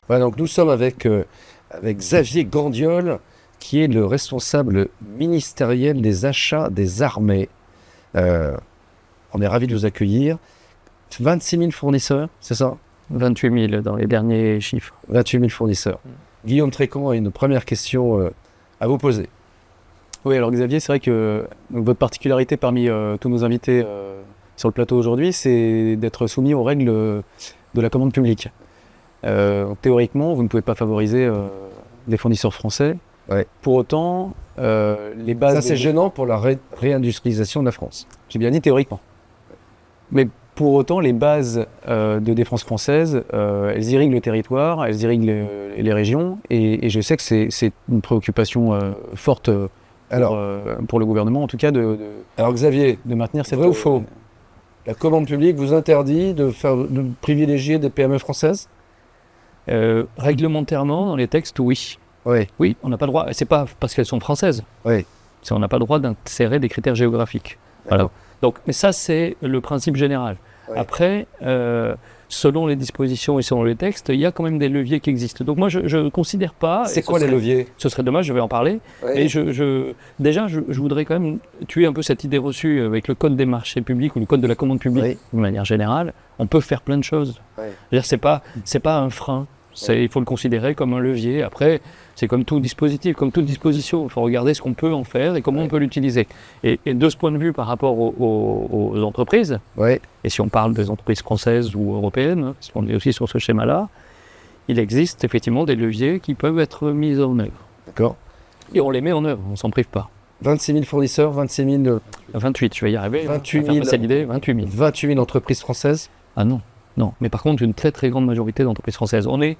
Voilà, donc nous sommes avec Xavier Gandiol, qui est le responsable ministériel des achats des armées. Euh, on est ravis de vous accueillir. 26 000 fournisseurs, c'est ça? 28 000 dans les derniers chiffres. 28 000 fournisseurs. Guillaume Trécon a une première question à vous poser. Oui, alors Xavier, c'est vrai que donc, votre particularité parmi tous nos invités sur le plateau aujourd'hui, c'est d'être soumis aux règles de la commande publique. Théoriquement, vous ne pouvez pas favoriser des fournisseurs français. Ouais. Pour autant, les bases... Ça, c'est gênant pour la réindustrialisation de la France. J'ai bien dit théoriquement. Mais pour autant, les bases de défense française, elles irriguent le territoire, elles irriguent les régions, et je sais que c'est une préoccupation forte pour le gouvernement, en tout cas, Alors Xavier, de maintenir cette... vrai ou faux? La commande publique vous interdit de privilégier des PME françaises? Réglementairement, dans les textes, oui. Oui. Oui, on n'a pas le droit. C'est pas parce qu'elles sont françaises. Oui. On n'a pas le droit d'insérer des critères géographiques. Voilà. Donc, mais ça, c'est le principe général. Oui. Après, selon les dispositions et selon les textes, il y a quand même des leviers qui existent. Donc moi, je ne considère pas... C'est quoi les leviers? Ce serait dommage, je vais en parler. Oui. Et déjà, je voudrais quand même tuer un peu cette idée reçue avec le code des marchés publics ou le code de la commande publique, Oui. de manière générale. On peut faire plein de choses. Oui. C'est-à-dire, c'est pas un frein. Il faut le considérer comme un levier. Après, c'est comme tout dispositif, comme toute disposition. Il faut regarder ce qu'on peut en faire et comment on peut l'utiliser. Et de ce point de vue, par rapport aux entreprises, Oui. et si on parle des entreprises françaises ou européennes, parce qu'on est aussi sur ce schéma-là, il existe effectivement des leviers qui peuvent être mis en œuvre. D'accord. Et on les met en œuvre, on ne s'en prive pas. 26 000 fournisseurs, 26 000... 28, je vais y arriver. 28 000... C'est l'idée, 28 000. 28 000 entreprises françaises? Ah non. Mais par contre, une très très grande majorité d'entreprises françaises. On est,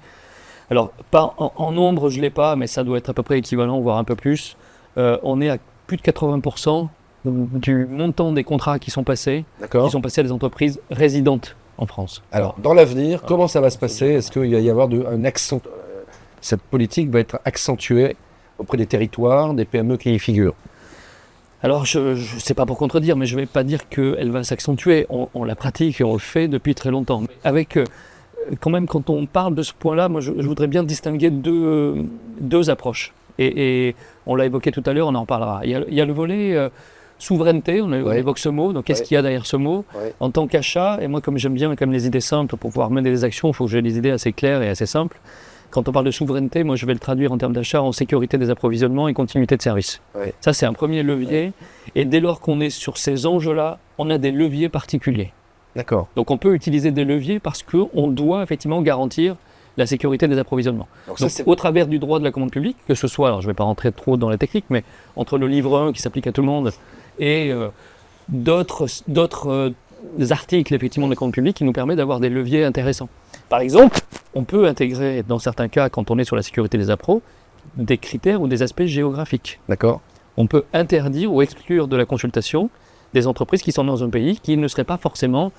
alors pas en nombre, je ne l'ai pas, mais ça doit être à peu près équivalent, voire un peu plus. On est à plus de 80% du montant des contrats qui sont passés à des entreprises résidentes en France. Alors, dans l'avenir, comment ça va se passer? Est-ce qu'il va y avoir un accent... Cette politique va être accentuée auprès des territoires, des PME qui y figurent? Alors, je ne sais pas pour contredire, mais je ne vais pas dire qu'elle va s'accentuer. On la pratique et on le fait depuis très longtemps. Avec, quand même, quand on parle de ce point-là, moi, je voudrais bien distinguer deux approches. Et on l'a évoqué tout à l'heure, on en parlera. Il y a le volet souveraineté, on évoque ce mot. Donc, qu'est-ce qu'il y a derrière ce mot? En tant qu'achat, et moi, comme j'aime bien quand même les idées simples, pour pouvoir mener des actions, il faut que j'ai des idées assez claires et assez simples. Quand on parle de souveraineté, moi je vais le traduire en termes d'achat en sécurité des approvisionnements et continuité de service. Oui. Ça c'est un premier levier. Oui. Et dès lors qu'on est sur ces enjeux-là, on a des leviers particuliers. D'accord. Donc on peut utiliser des leviers parce qu'on doit effectivement garantir la sécurité des approvisionnements. Donc au travers du droit de la commande publique, que ce soit, alors je ne vais pas rentrer trop dans les techniques, mais entre le livre 1 qui s'applique à tout le monde et d'autres articles effectivement de la commande publique qui nous permettent d'avoir des leviers intéressants. Par exemple, on peut intégrer, dans certains cas, quand on est sur la sécurité des appros, des critères ou des aspects géographiques. D'accord. On peut interdire ou exclure de la consultation des entreprises qui sont dans un pays qui ne seraient pas forcément,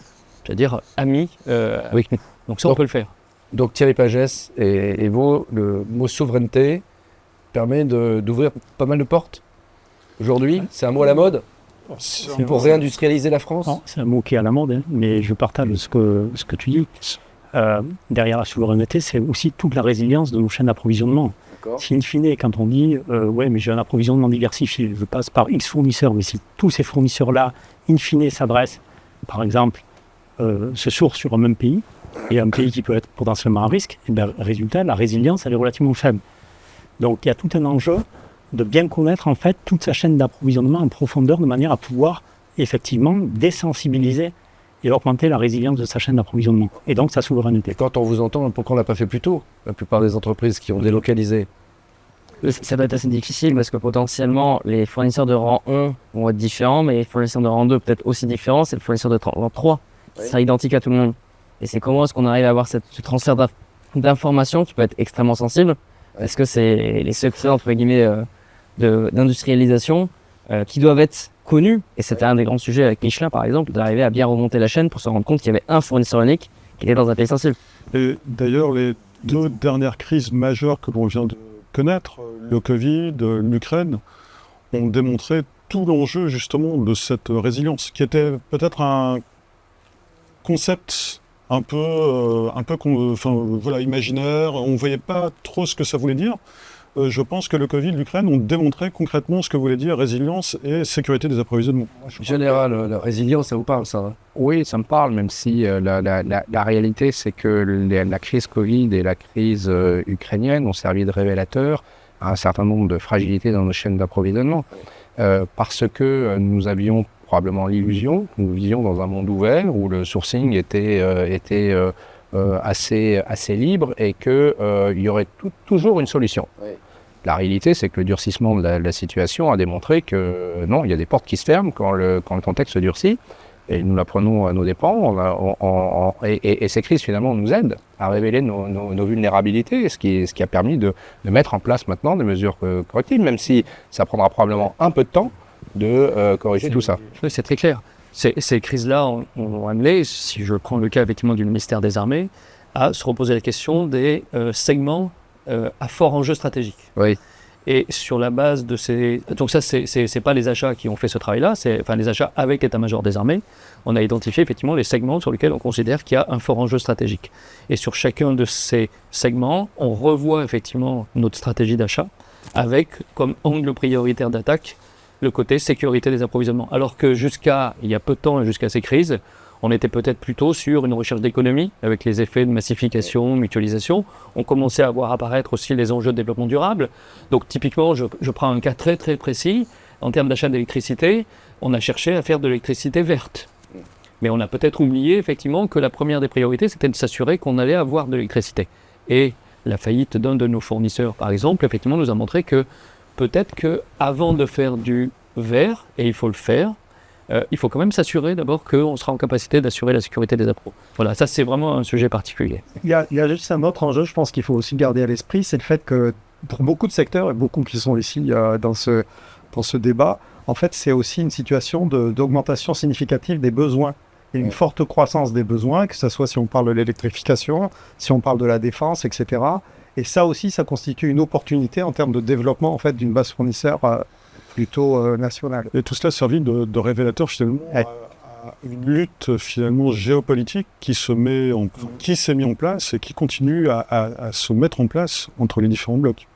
c'est-à-dire amis avec nous. Donc ça, on peut le faire. Donc Thierry Pagès et vous, le mot souveraineté permet d'ouvrir pas mal de portes. Aujourd'hui, c'est un mot à la mode pour réindustrialiser la France? Non, c'est un mot qui est à la mode, hein, mais je partage ce que tu dis. Derrière la souveraineté, c'est aussi toute la résilience de nos chaînes d'approvisionnement. Si in fine, quand on dit ouais, mais j'ai un approvisionnement diversifié, je passe par X fournisseurs, mais si tous ces fournisseurs-là, in fine, s'adressent, par exemple, se sourcent sur un même pays, et un pays qui peut être potentiellement à risque, et bien, résultat, la résilience, elle est relativement faible. Donc il y a tout un enjeu de bien connaître en fait toute sa chaîne d'approvisionnement en profondeur, de manière à pouvoir effectivement désensibiliser et augmenter la résilience de sa chaîne d'approvisionnement, et donc sa souveraineté. Et quand on vous entend, pourquoi on ne l'a pas fait plus tôt? La plupart des entreprises qui ont délocalisé. Ça doit être assez difficile parce que potentiellement les fournisseurs de rang 1 vont être différents, mais les fournisseurs de rang 2 peut-être aussi différents, c'est le fournisseur de rang 3 qui sera identique à tout le monde. Et c'est comment est-ce qu'on arrive à avoir ce transfert d'informations qui peut être extrêmement sensible, parce que c'est les secrets entre guillemets d'industrialisation qui doivent être connus, et c'était un des grands sujets avec Michelin par exemple, d'arriver à bien remonter la chaîne pour se rendre compte qu'il y avait un fournisseur unique qui était dans un pays sensible. Et d'ailleurs, les deux dernières crises majeures que l'on vient de connaître, le Covid, l'Ukraine, ont démontré tout l'enjeu justement de cette résilience, qui était peut-être un concept voilà, imaginaire. On ne voyait pas trop ce que ça voulait dire. Je pense que le Covid, l'Ukraine ont démontré concrètement ce que voulait dire résilience et sécurité des approvisionnements. Général, la résilience, ça vous parle, ça, hein? Oui, ça me parle, même si la réalité, c'est que la crise Covid et la crise ukrainienne ont servi de révélateur à un certain nombre de fragilités dans nos chaînes d'approvisionnement. Parce que nous avions probablement l'illusion, nous vivions dans un monde ouvert où le sourcing était assez libre et qu'il y aurait toujours une solution. Oui. La réalité, c'est que le durcissement de la situation a démontré que non, il y a des portes qui se ferment quand le contexte se durcit. Et nous la prenons à nos dépens. Et ces crises, finalement, nous aident à révéler nos vulnérabilités, ce qui a permis de mettre en place maintenant des mesures correctives, même si ça prendra probablement un peu de temps de corriger tout ça. Oui, c'est très clair. Ces crises-là ont amené, si je prends le cas effectivement du ministère des Armées, à se reposer la question des segments à fort enjeu stratégique. Oui. Et sur la base de ces... Donc ça, c'est pas les achats qui ont fait ce travail-là, enfin les achats avec l'état-major des armées. On a identifié effectivement les segments sur lesquels on considère qu'il y a un fort enjeu stratégique. Et sur chacun de ces segments, on revoit effectivement notre stratégie d'achat avec comme angle prioritaire d'attaque le côté sécurité des approvisionnements. Alors que jusqu'à il y a peu de temps et jusqu'à ces crises, on était peut-être plutôt sur une recherche d'économie, avec les effets de massification, mutualisation. On commençait à voir apparaître aussi les enjeux de développement durable. Donc typiquement, je prends un cas très très précis. En termes d'achat d'électricité, on a cherché à faire de l'électricité verte. Mais on a peut-être oublié effectivement que la première des priorités, c'était de s'assurer qu'on allait avoir de l'électricité. Et la faillite d'un de nos fournisseurs, par exemple, effectivement, nous a montré que peut-être qu'avant de faire du vert, et il faut le faire, il faut quand même s'assurer d'abord qu'on sera en capacité d'assurer la sécurité des appros. Voilà, ça c'est vraiment un sujet particulier. Il y a juste un autre enjeu, je pense qu'il faut aussi garder à l'esprit, c'est le fait que pour beaucoup de secteurs, et beaucoup qui sont ici dans ce débat, en fait c'est aussi une situation d'augmentation significative des besoins. Il y a une forte croissance des besoins, que ce soit si on parle de l'électrification, si on parle de la défense, etc. Et ça aussi, ça constitue une opportunité en termes de développement en fait, d'une base fournisseur plutôt nationale. Et tout cela a servi de révélateur finalement à une lutte finalement géopolitique qui s'est mis en place et qui continue à se mettre en place entre les différents blocs.